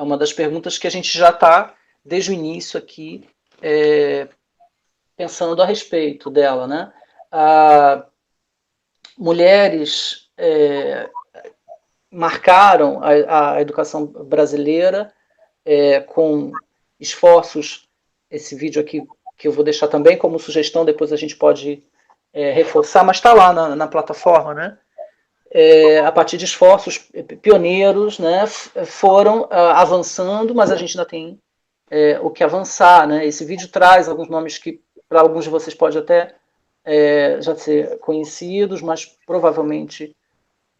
É uma das perguntas que a gente já está, desde o início aqui, pensando a respeito dela, né? Mulheres marcaram a educação brasileira com esforços. Esse vídeo aqui, que eu vou deixar também como sugestão, depois a gente pode reforçar, mas está lá na plataforma, né? A partir de esforços pioneiros, né, foram avançando, mas a gente ainda tem o que avançar, né? Esse vídeo traz alguns nomes que para alguns de vocês pode até já ser conhecidos, mas provavelmente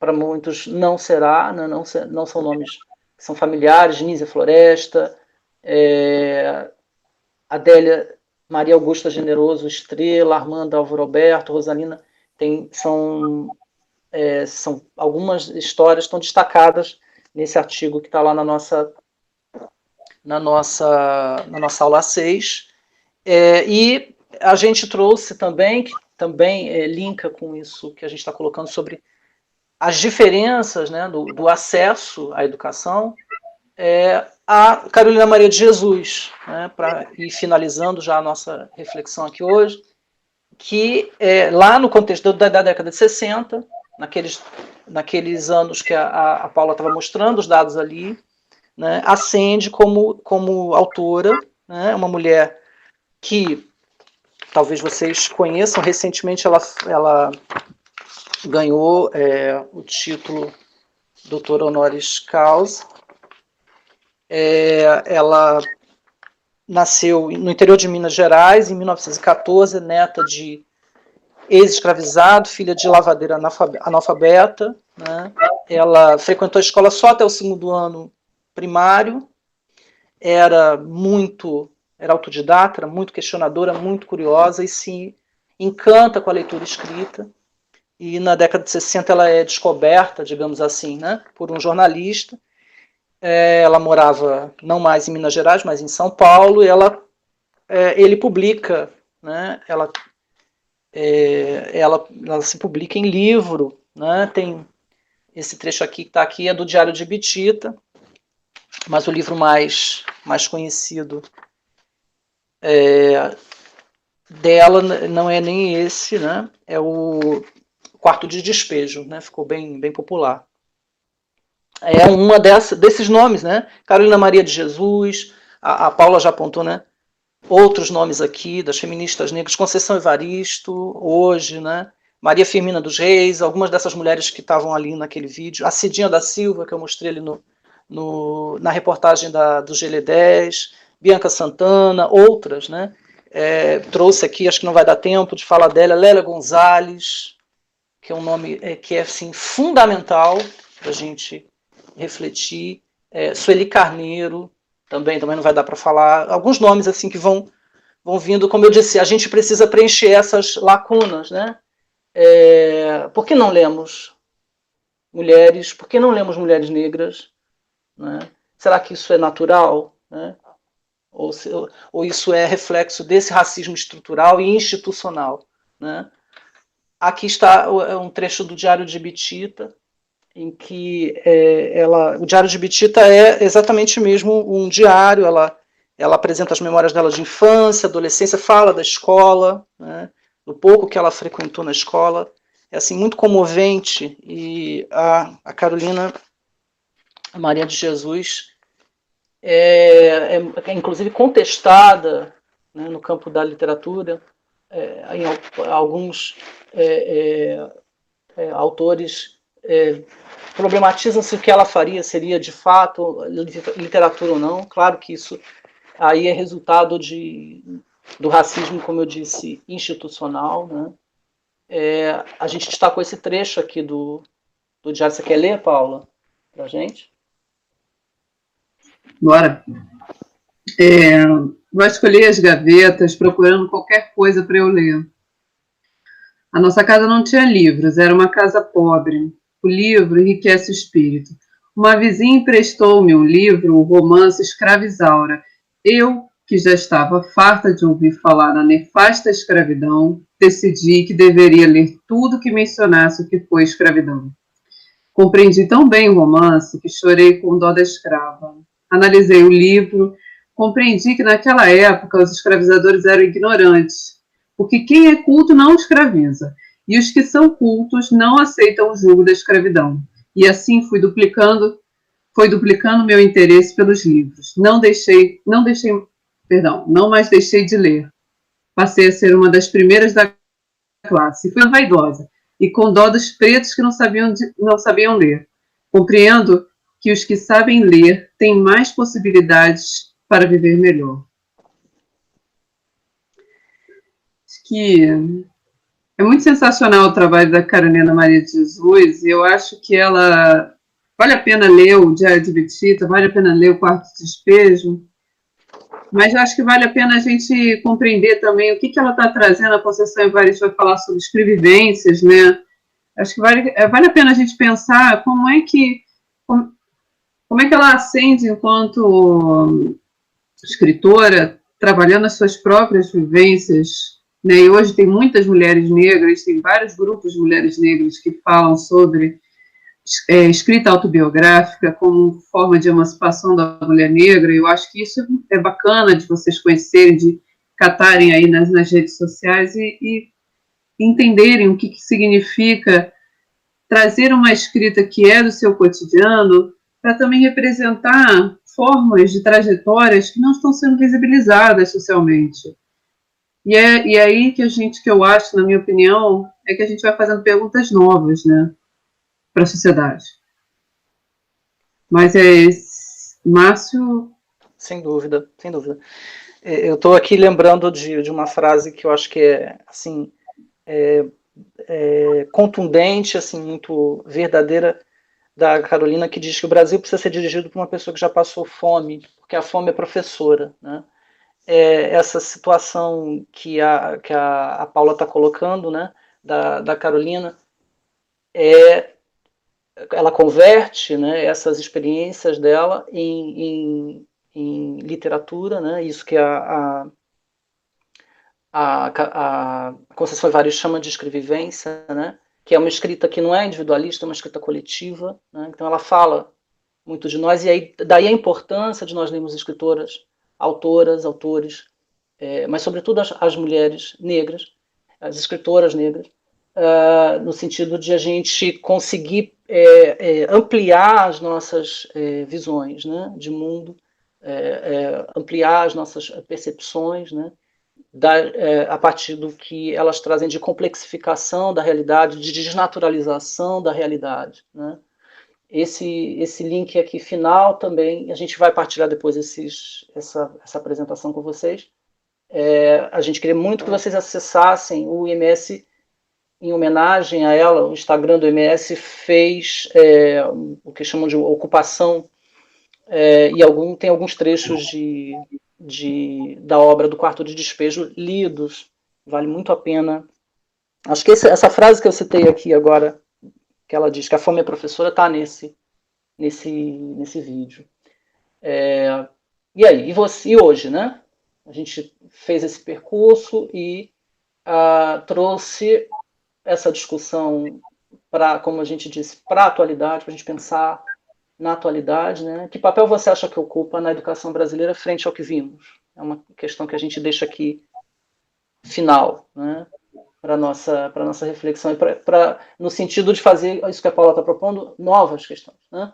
para muitos não será, né? Não são nomes que são familiares. Nízia Floresta, Adélia Maria Augusta Generoso Estrela, Armanda Álvaro Alberto, Rosalina, são algumas histórias estão destacadas nesse artigo que está lá na nossa aula 6. E a gente trouxe também, que também linka com isso que a gente está colocando sobre as diferenças, né, do acesso à educação, a Carolina Maria de Jesus, né, para ir finalizando já a nossa reflexão aqui hoje, que lá no contexto da década de 60, naqueles anos que a Paula estava mostrando os dados ali, né, ascende como autora, né, uma mulher que talvez vocês conheçam. Recentemente ela ganhou o título doutora honoris causa. Ela nasceu no interior de Minas Gerais, em 1914, neta de ex-escravizado, filha de lavadeira analfabeta, né? Ela frequentou a escola só até o 2º ano primário, era autodidata, era muito questionadora, muito curiosa e se encanta com a leitura escrita. E na década de 60 ela é descoberta, digamos assim, né, por um jornalista. Ela morava não mais em Minas Gerais, mas em São Paulo, e ele publica, né, ela se publica em livro, né, tem esse trecho aqui que está aqui, é do Diário de Bitita, mas o livro mais conhecido dela não é nem esse, né, é o Quarto de Despejo, né, ficou bem popular. É uma desses nomes, né, Carolina Maria de Jesus, a Paula já apontou, né, outros nomes aqui, das feministas negras, Conceição Evaristo, hoje, né, Maria Firmina dos Reis, algumas dessas mulheres que estavam ali naquele vídeo, a Cidinha da Silva, que eu mostrei ali na reportagem do GL10, Bianca Santana, outras, né, trouxe aqui, acho que não vai dar tempo de falar dela, Lélia Gonzalez, que é um nome que é assim, fundamental para a gente refletir, Sueli Carneiro, também não vai dar para falar, alguns nomes assim que vão vindo, como eu disse, a gente precisa preencher essas lacunas, né? Por que não lemos mulheres? Por que não lemos mulheres negras? Né? Será que isso é natural? Né? Ou isso é reflexo desse racismo estrutural e institucional? Né? Aqui está um trecho do Diário de Bitita, em que o Diário de Bitita é exatamente mesmo um diário. Ela apresenta as memórias dela de infância, adolescência, fala da escola, né, do pouco que ela frequentou na escola. É assim, muito comovente, e a Carolina Maria de Jesus é inclusive contestada, né, no campo da literatura. Em alguns autores problematizam se o que ela faria seria de fato literatura ou não. Claro que isso aí é resultado do racismo, como eu disse, institucional, né? A gente destacou esse trecho aqui do diário. Você quer ler, Paula, pra gente? Bora. Vou escolher as gavetas procurando qualquer coisa para eu ler. A nossa casa não tinha livros, era uma casa pobre. O livro enriquece o espírito. Uma vizinha emprestou-me um livro, o romance Escravizaura. Eu, que já estava farta de ouvir falar na nefasta escravidão, decidi que deveria ler tudo que mencionasse o que foi escravidão. Compreendi tão bem o romance que chorei com dó da escrava. analisei o livro, compreendi que naquela época os escravizadores eram ignorantes, porque quem é culto não escraviza, e os que são cultos não aceitam o jugo da escravidão. E assim foi duplicando meu interesse pelos livros. Não mais deixei de ler. Passei a ser uma das primeiras da classe. Fui vaidosa e com dó dos pretos que não sabiam ler. Compreendo que os que sabem ler têm mais possibilidades para viver melhor. Acho que é muito sensacional o trabalho da Carolina Maria de Jesus, e eu acho que ela vale a pena ler o Diário de Betita, vale a pena ler o Quarto de Despejo, mas eu acho que vale a pena a gente compreender também o que ela está trazendo. A Conceição Evaristo vai falar sobre escrevivências, né? Acho que vale a pena a gente pensar como é que ela ascende enquanto escritora, trabalhando as suas próprias vivências, né? E hoje tem muitas mulheres negras, tem vários grupos de mulheres negras que falam sobre escrita autobiográfica como forma de emancipação da mulher negra. Eu acho que isso é bacana de vocês conhecerem, de catarem aí nas redes sociais e entenderem o que significa trazer uma escrita que é do seu cotidiano para também representar formas de trajetórias que não estão sendo visibilizadas socialmente. E é aí que eu acho, na minha opinião, é que a gente vai fazendo perguntas novas, né, para a sociedade. Mas Márcio... Sem dúvida, sem dúvida. Eu estou aqui lembrando de uma frase que eu acho que é, assim, contundente, assim, muito verdadeira, da Carolina, que diz que o Brasil precisa ser dirigido por uma pessoa que já passou fome, porque a fome é professora, né? Essa situação que a Paula está colocando, né, da Carolina, ela converte, né, essas experiências dela em literatura, né, isso que a Conceição Evaristo chama de escrevivência, né, que é uma escrita que não é individualista, é uma escrita coletiva, né, então ela fala muito de nós, e aí, daí a importância de nós lermos escritoras, autoras, autores, mas sobretudo as mulheres negras, as escritoras negras, no sentido de a gente conseguir ampliar as nossas visões, né, de mundo, ampliar as nossas percepções, né, a partir do que elas trazem de complexificação da realidade, de desnaturalização da realidade, né. Esse link aqui final também, a gente vai partilhar depois essa apresentação com vocês. A gente queria muito que vocês acessassem o IMS, em homenagem a ela. O Instagram do IMS fez o que chamam de ocupação, e tem alguns trechos da obra do Quarto de Despejo lidos, vale muito a pena. Acho que essa frase que eu citei aqui agora, que ela diz que a fome é professora, está nesse vídeo. E aí, e hoje, né? A gente fez esse percurso e trouxe essa discussão para, como a gente disse, para a atualidade, para a gente pensar na atualidade, né? Que papel você acha que ocupa na educação brasileira frente ao que vimos? É uma questão que a gente deixa aqui final, né? Para nossa reflexão e no sentido de fazer isso que a Paula está propondo, novas questões, né?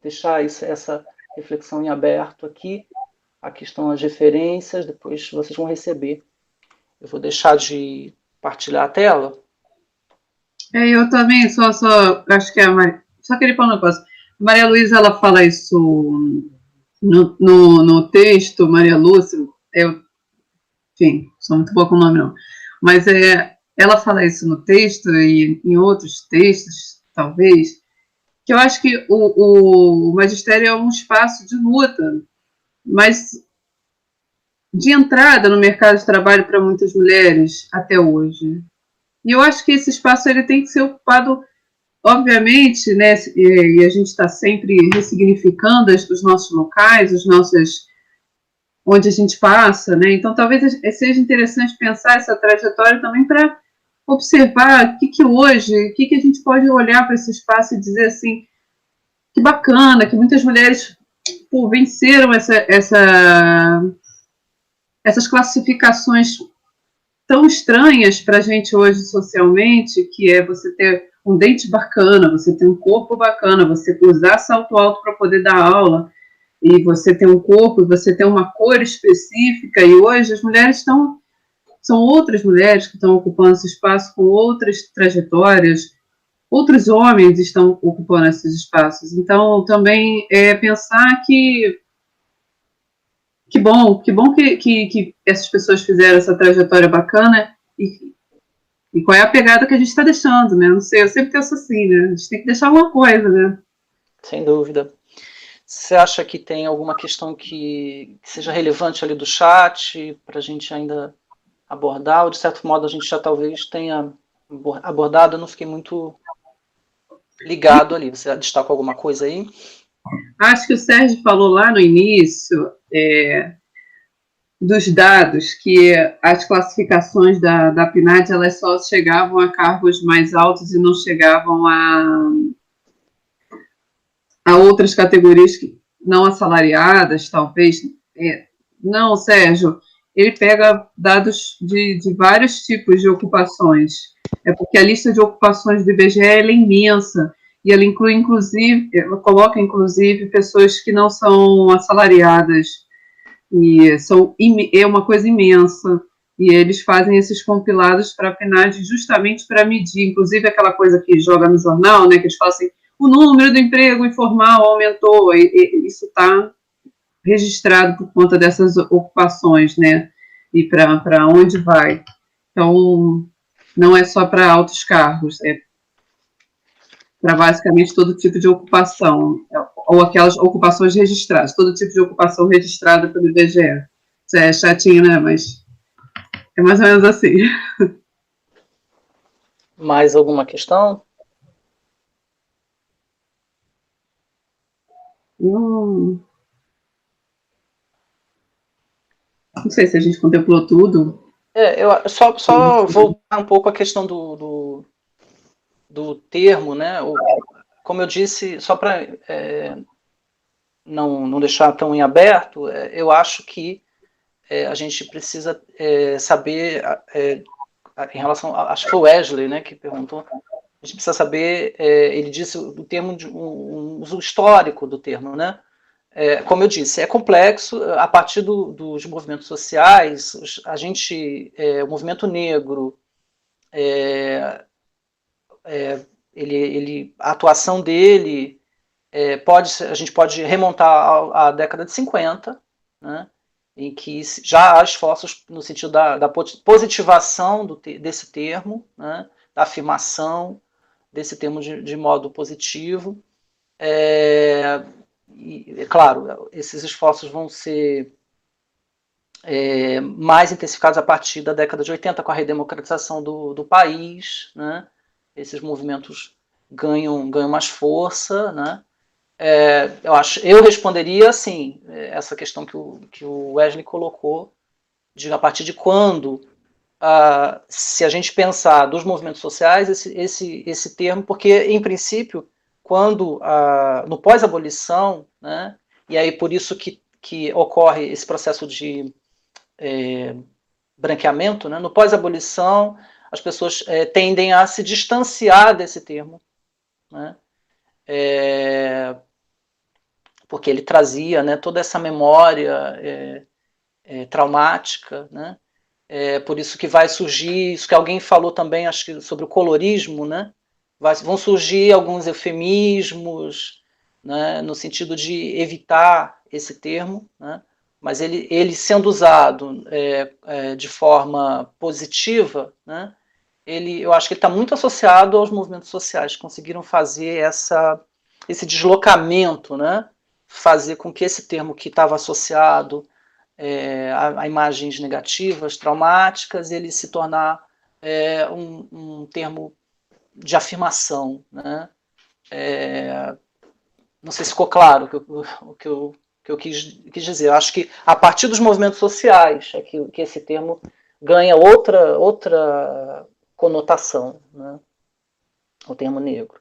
Deixar essa reflexão em aberto aqui. Aqui estão as referências, depois vocês vão receber. Eu vou deixar de partilhar a tela. Eu também acho que só queria falar um negócio. Maria Luísa, ela fala isso no texto. Maria Lúcia, enfim, sou muito boa com o nome não, mas ela fala isso no texto e em outros textos, talvez, que eu acho que o magistério é um espaço de luta, mas de entrada no mercado de trabalho para muitas mulheres até hoje. E eu acho que esse espaço ele tem que ser ocupado, obviamente, né, e a gente está sempre ressignificando os nossos locais, onde a gente passa, né? Então talvez seja interessante pensar essa trajetória também para observar o que a gente pode olhar para esse espaço e dizer assim, que bacana, que muitas mulheres venceram essas classificações tão estranhas para a gente hoje socialmente, que é você ter um dente bacana, você ter um corpo bacana, você usar salto alto para poder dar aula, e você ter um corpo, você ter uma cor específica, e hoje as mulheres são outras mulheres que estão ocupando esse espaço com outras trajetórias, outros homens estão ocupando esses espaços. Então, também pensar que bom que essas pessoas fizeram essa trajetória bacana e qual é a pegada que a gente está deixando, né? Não sei, eu sempre penso assim, né? A gente tem que deixar alguma coisa, né? Sem dúvida. Você acha que tem alguma questão que seja relevante ali do chat para a gente ainda abordar, ou de certo modo a gente já talvez tenha abordado? Eu não fiquei muito ligado ali. Você destaca alguma coisa aí? Acho que o Sérgio falou lá no início dos dados que as classificações da PNAD elas só chegavam a cargos mais altos e não chegavam a outras categorias não assalariadas, talvez. Não, Sérgio, ele pega dados de vários tipos de ocupações. É porque a lista de ocupações do IBGE é imensa e ela inclui, inclusive, ela coloca, inclusive, pessoas que não são assalariadas. E é uma coisa imensa. E eles fazem esses compilados para a PNAD justamente para medir, inclusive aquela coisa que joga no jornal, né, que eles falam assim, o número do emprego informal aumentou, e isso está registrado por conta dessas ocupações, né, e para onde vai. Então, não é só para altos cargos, é para basicamente todo tipo de ocupação, ou aquelas ocupações registradas, todo tipo de ocupação registrada pelo IBGE. Isso é chatinho, né? Mas é mais ou menos assim. Mais alguma questão? Não sei se a gente contemplou tudo. Eu só voltar um pouco à questão do termo, né? Como eu disse, só para não deixar tão em aberto, eu acho que a gente precisa saber, em relação, acho que foi o Wesley, né, que perguntou, a gente precisa saber, ele disse o termo, um uso histórico do termo, né? Como eu disse, é complexo, a partir dos movimentos sociais, o movimento negro, a atuação dele a gente pode remontar à década de 50, né, em que já há esforços no sentido da positivação desse termo, né, da afirmação desse termo de modo positivo. E, claro, esses esforços vão ser mais intensificados a partir da década de 80, com a redemocratização do país, né? Esses movimentos ganham mais força, né? Eu responderia assim, essa questão que o Wesley colocou, de a partir de quando, se a gente pensar dos movimentos sociais, esse termo, porque, em princípio, quando no pós-abolição, né, e aí por isso que ocorre esse processo de branqueamento, né, no pós-abolição, as pessoas tendem a se distanciar desse termo, né, porque ele trazia, né, toda essa memória traumática, né? Por isso que vai surgir, isso que alguém falou também, acho que sobre o colorismo, né? Vão surgir alguns eufemismos, né, no sentido de evitar esse termo, né? Mas ele sendo usado de forma positiva, né? Eu acho que ele está muito associado aos movimentos sociais, conseguiram fazer esse deslocamento, né? Fazer com que esse termo que estava associado a imagens negativas, traumáticas, ele se tornar um termo de afirmação, né? Não sei se ficou claro o que eu quis dizer. Eu acho que a partir dos movimentos sociais é que esse termo ganha outra conotação, né? O termo negro.